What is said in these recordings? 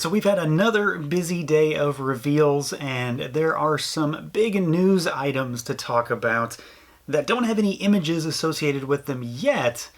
So we've had another busy day of reveals, and there are some big news items to talk about that don't have any images associated with them yet,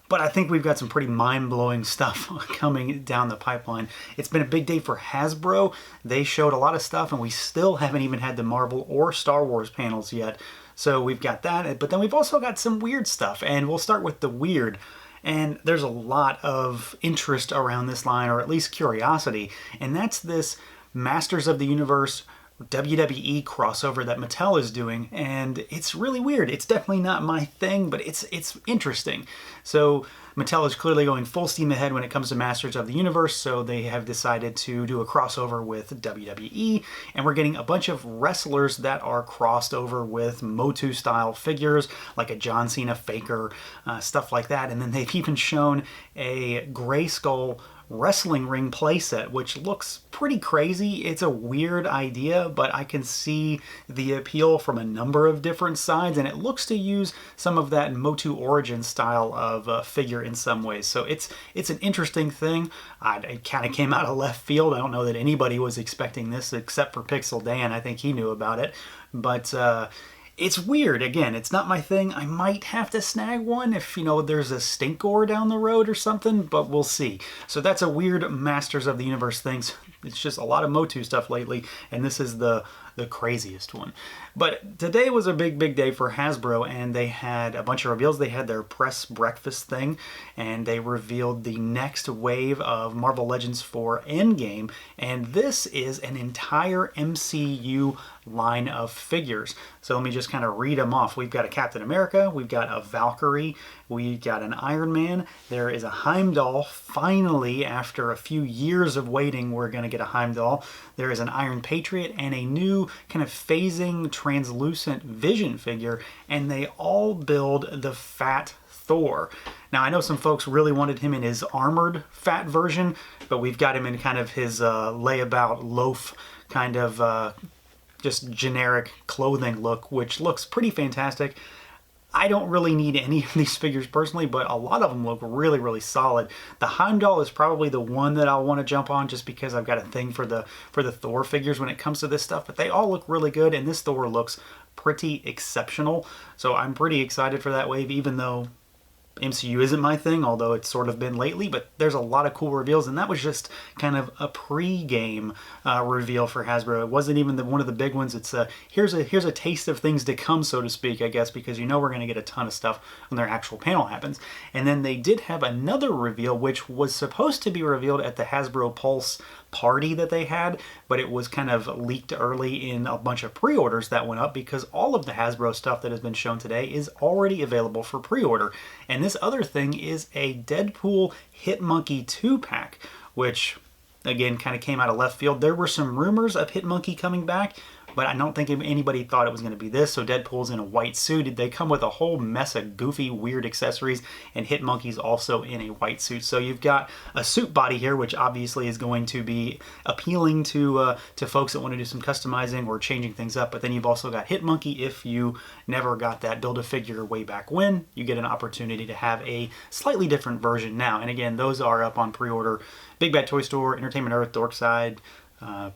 but I think we've got some pretty mind-blowing stuff coming down the pipeline. It's been a big day for Hasbro. They showed a lot of stuff, and we still haven't even had the Marvel or Star Wars panels yet. So we've got that, but then we've also got some weird stuff, and we'll start with the weird. And there's a lot of interest around this line, or at least curiosity, and that's this Masters of the Universe WWE crossover that Mattel is doing, and it's really weird. It's definitely not my thing, but it's interesting. So Mattel is clearly going full steam ahead when it comes to Masters of the Universe, so they have decided to do a crossover with WWE, and we're getting a bunch of wrestlers that are crossed over with Motu style figures, like a John Cena Faker, stuff like that. And then they've even shown a Grayskull wrestling ring playset, which looks pretty crazy. It's a weird idea, but I can see the appeal from a number of different sides, and it looks to use some of that Motu origin style of figure in some ways. So it's an interesting thing. It kind of came out of left field. I don't know that anybody was expecting this except for Pixel Dan. I think he knew about it, but it's weird. Again, it's not my thing. I might have to snag one if, there's a Stinkor down the road or something, but we'll see. So that's a weird Masters of the Universe thing. It's just a lot of Motu stuff lately, and this is the craziest one. But today was a big day for Hasbro, and they had a bunch of reveals. They had their press breakfast thing, and they revealed the next wave of Marvel Legends for Endgame, and this is an entire MCU line of figures. So let me just kind of read them off. We've got a Captain America, we've got a Valkyrie, we've got an Iron Man, there is a Heimdall. Finally, after a few years of waiting, we're going to get a Heimdall. There is an Iron Patriot and a new kind of phasing translucent Vision figure, and they all build the Fat Thor. Now, I know some folks really wanted him in his armored fat version, but we've got him in kind of his layabout loaf kind of just generic clothing look, which looks pretty fantastic. I don't really need any of these figures personally, but a lot of them look really solid. The Heimdall is probably the one that I'll want to jump on just because I've got a thing for the Thor figures when it comes to this stuff, but they all look really good, and this Thor looks pretty exceptional. So I'm pretty excited for that wave, even though MCU isn't my thing, although it's sort of been lately, but there's a lot of cool reveals, and that was just kind of a pre-game reveal for Hasbro. It wasn't even one of the big ones. It's here's a taste of things to come, so to speak, I guess, because we're going to get a ton of stuff when their actual panel happens. And then they did have another reveal, which was supposed to be revealed at the Hasbro Pulse party that they had, but it was kind of leaked early in a bunch of pre-orders that went up, because all of the Hasbro stuff that has been shown today is already available for pre-order. And this other thing is a Deadpool Hitmonkey 2-pack, which again kind of came out of left field. There were some rumors of Hitmonkey coming back, but I don't think anybody thought it was going to be this. So Deadpool's in a white suit. They come with a whole mess of goofy, weird accessories, and Hitmonkey's also in a white suit. So you've got a suit body here, which obviously is going to be appealing to folks that want to do some customizing or changing things up. But then you've also got Hitmonkey. If you never got that Build-A-Figure way back when, you get an opportunity to have a slightly different version now. And again, those are up on pre-order. Big Bad Toy Store, Entertainment Earth, Dorkside,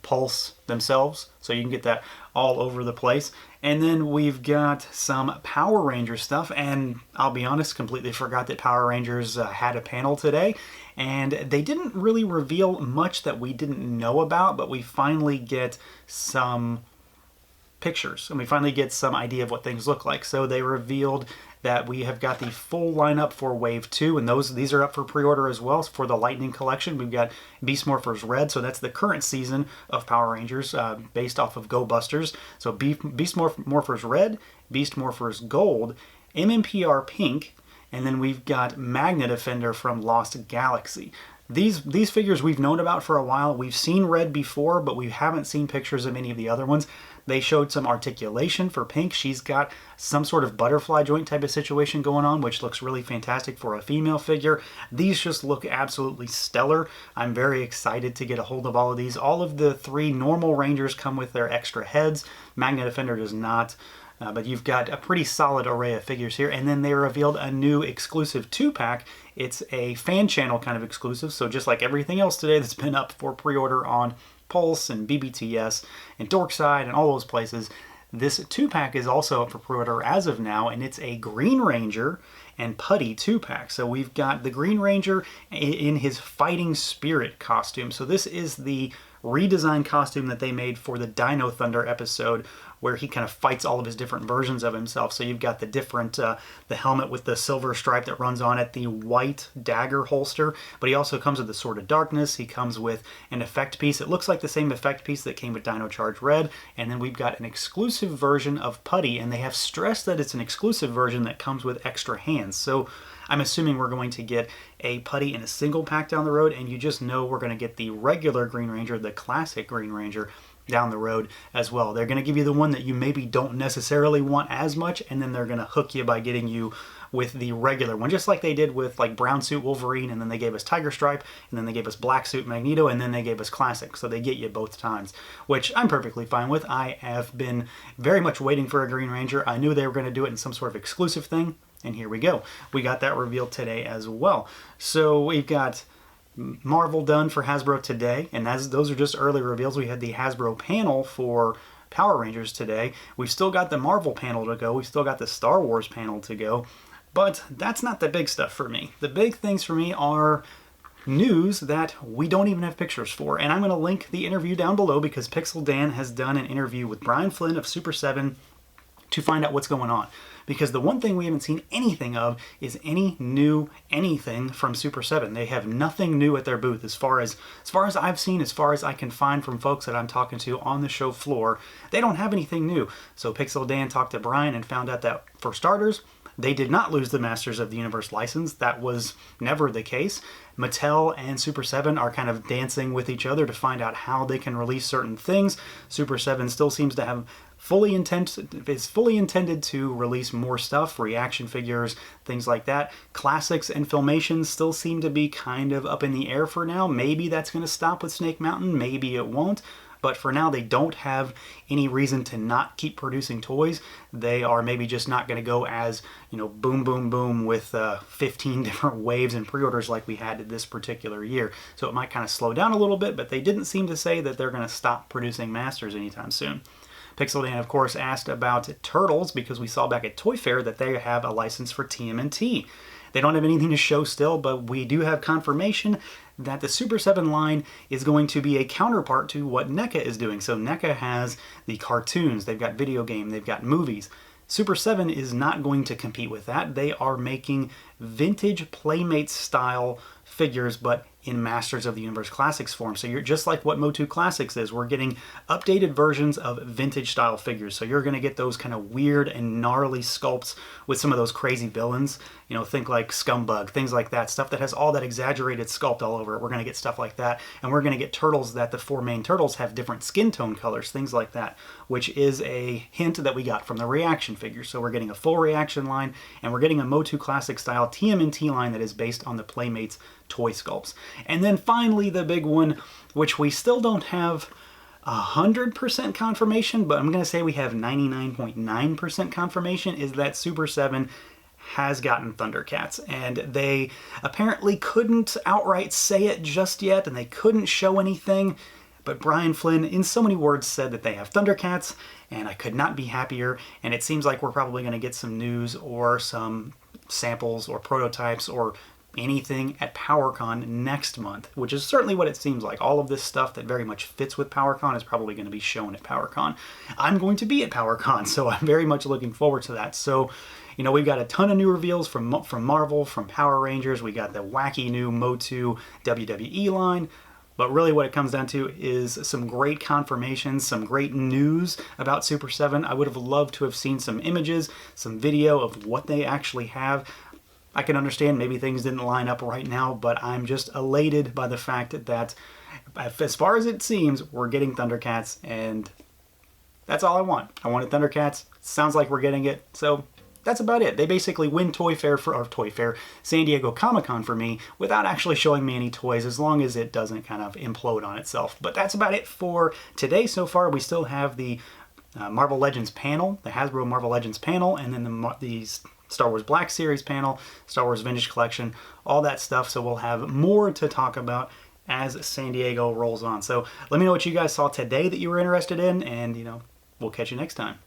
Pulse themselves, so you can get that all over the place. And then we've got some Power Rangers stuff, and I'll be honest, completely forgot that Power Rangers had a panel today, and they didn't really reveal much that we didn't know about, but we finally get some pictures, and we finally get some idea of what things look like. So they revealed that we have got the full lineup for Wave 2, and these are up for pre-order as well. For the Lightning Collection, we've got Beast Morphers Red, so that's the current season of Power Rangers based off of Go Busters. So Beast Morphers Red, Beast Morphers Gold, MMPR Pink, and then we've got Magna Defender from Lost Galaxy. These figures we've known about for a while. We've seen Red before, but we haven't seen pictures of any of the other ones. They showed some articulation for Pink. She's got some sort of butterfly joint type of situation going on, which looks really fantastic for a female figure. These just look absolutely stellar. I'm very excited to get a hold of all of these. All of the three normal Rangers come with their extra heads. Magna Defender does not. But you've got a pretty solid array of figures here. And then they revealed a new exclusive 2-pack. It's a fan channel kind of exclusive, so just like everything else today that's been up for pre-order on Pulse and BBTS and Dorkside and all those places, this 2-pack is also up for pre-order as of now, and it's a Green Ranger and Putty 2-pack. So we've got the Green Ranger in his Fighting Spirit costume. So this is the redesigned costume that they made for the Dino Thunder episode, where he kind of fights all of his different versions of himself. So you've got the different, the helmet with the silver stripe that runs on it, the white dagger holster, but he also comes with the Sword of Darkness. He comes with an effect piece. It looks like the same effect piece that came with Dino Charge Red. And then we've got an exclusive version of Putty, and they have stressed that it's an exclusive version that comes with extra hands. So I'm assuming we're going to get a Putty in a single pack down the road, and you just know we're going to get the regular Green Ranger, the classic Green Ranger, down the road as well. They're going to give you the one that you maybe don't necessarily want as much, and then they're going to hook you by getting you with the regular one, just like they did with like Brown Suit Wolverine, and then they gave us Tiger Stripe, and then they gave us Black Suit Magneto, and then they gave us Classic. So they get you both times, which I'm perfectly fine with. I have been very much waiting for a Green Ranger. I knew they were going to do it in some sort of exclusive thing, and here we go. We got that revealed today as well. So we've got Marvel done for Hasbro today, and as those are just early reveals. We had the Hasbro panel for Power Rangers today. We've still got the Marvel panel to go. We've still got the Star Wars panel to go, but that's not the big stuff for me. The big things for me are news that we don't even have pictures for, and I'm going to link the interview down below because Pixel Dan has done an interview with Brian Flynn of Super7 to find out what's going on. Because the one thing we haven't seen anything of is any new anything from Super7. They have nothing new at their booth as far as I've seen, as far as I can find from folks that I'm talking to on the show floor. They don't have anything new. So Pixel Dan talked to Brian and found out that, for starters, they did not lose the Masters of the Universe license. That was never the case. Mattel and Super7 are kind of dancing with each other to find out how they can release certain things. Super7 still seems to have fully intended to release more stuff, reaction figures, things like that. Classics and Filmations still seem to be kind of up in the air for now. Maybe that's going to stop with Snake Mountain, maybe it won't. But for now, they don't have any reason to not keep producing toys. They are maybe just not going to go as, boom, boom, boom with 15 different waves and pre-orders like we had this particular year. So it might kind of slow down a little bit, but they didn't seem to say that they're going to stop producing Masters anytime soon. Pixel Dan, of course, asked about Turtles because we saw back at Toy Fair that they have a license for TMNT. They don't have anything to show still, but we do have confirmation that the Super7 line is going to be a counterpart to what NECA is doing. So NECA has the cartoons, they've got video game, they've got movies. Super7 is not going to compete with that. They are making vintage Playmates style figures, but in Masters of the Universe Classics form. So you're just like what Motu Classics is. We're getting updated versions of vintage style figures. So you're going to get those kind of weird and gnarly sculpts with some of those crazy villains. Think like Scumbug, things like that. Stuff that has all that exaggerated sculpt all over it. We're going to get stuff like that. And we're going to get turtles that the 4 main turtles have different skin tone colors, things like that, which is a hint that we got from the reaction figures. So we're getting a full reaction line, and we're getting a Motu Classic style TMNT line that is based on the Playmates toy sculpts. And then finally, the big one, which we still don't have 100% confirmation, but I'm going to say we have 99.9% confirmation, is that Super7 has gotten Thundercats. And they apparently couldn't outright say it just yet, and they couldn't show anything. But Brian Flynn, in so many words, said that they have Thundercats, and I could not be happier. And it seems like we're probably going to get some news or some samples or prototypes or anything at PowerCon next month, which is certainly what it seems like. All of this stuff that very much fits with PowerCon is probably going to be shown at PowerCon. I'm going to be at PowerCon, so I'm very much looking forward to that. So, we've got a ton of new reveals from Marvel, from Power Rangers. We got the wacky new Motu WWE line. But really what it comes down to is some great confirmations, some great news about Super7. I would have loved to have seen some images, some video of what they actually have. I can understand maybe things didn't line up right now, but I'm just elated by the fact that, as far as it seems, we're getting Thundercats, and that's all I want. I wanted Thundercats. Sounds like we're getting it, so that's about it. They basically win San Diego Comic-Con for me without actually showing me any toys, as long as it doesn't kind of implode on itself. But that's about it for today so far. We still have the Marvel Legends panel, the Hasbro Marvel Legends panel, and then the Star Wars Black Series panel, Star Wars Vintage Collection, all that stuff. So we'll have more to talk about as San Diego rolls on. So let me know what you guys saw today that you were interested in, and we'll catch you next time.